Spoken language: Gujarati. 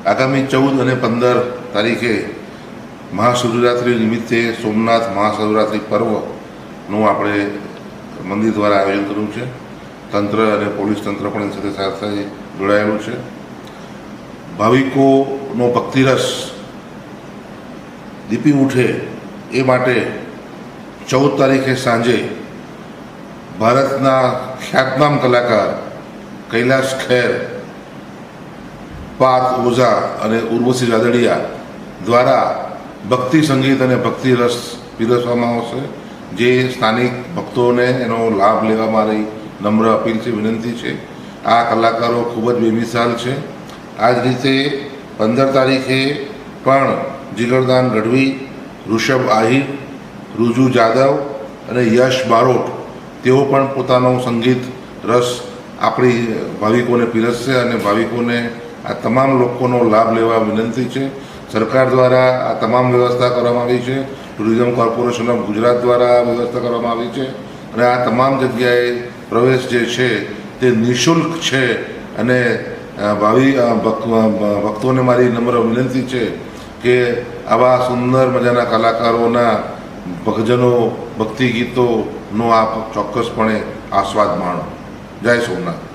આગામી 14 અને 15 તારીખે મહાશિવરાત્રિ નિમિત્તે સોમનાથ મહાશિવરાત્રિ પર્વનું આપણે મંદિર દ્વારા આયોજન કર્યું છે. તંત્ર અને પોલીસ તંત્ર પણ એની સાથે જોડાયેલું છે. ભાવિકોનો ભક્તિરસ દીપી ઉઠે એ માટે 14 તારીખે સાંજે ભારતના ખ્યાતનામ કલાકાર કૈલાશ ખેર, પાર્થ ઓઝા અને ઉર્વશી રાદડિયા દ્વારા ભક્તિ સંગીત અને ભક્તિ રસ પીરસવામાં આવશે, જે સ્થાનિક ભક્તોને એનો લાભ લેવા મારી નમ્ર અપીલ છે, વિનંતી છે. આ કલાકારો ખૂબ જ બેમિસાલ છે. આ જ રીતે 15 તારીખે પણ જીગરદાન ગઢવી, ઋષભ આહિર, રુજુ જાદવ અને યશ બારોટ તેઓ પણ પોતાનો સંગીત રસ આપણી ભાવિકોને પીરસશે અને ભાવિકોને આ તમામ લોકોનો લાભ લેવા વિનંતી છે. સરકાર દ્વારા આ તમામ વ્યવસ્થા કરવામાં આવી છે. ટુરિઝમ કોર્પોરેશન ઓફ ગુજરાત દ્વારા આ વ્યવસ્થા કરવામાં આવી છે અને આ તમામ જગ્યાએ પ્રવેશ જે છે તે નિઃશુલ્ક છે અને ભક્તોને મારી નમ્ર વિનંતી છે કે આવા સુંદર મજાના કલાકારોના ભજનો, ભક્તિ ગીતોનો આપ ચોક્કસપણે આસ્વાદ માણો. જય સોમનાથ.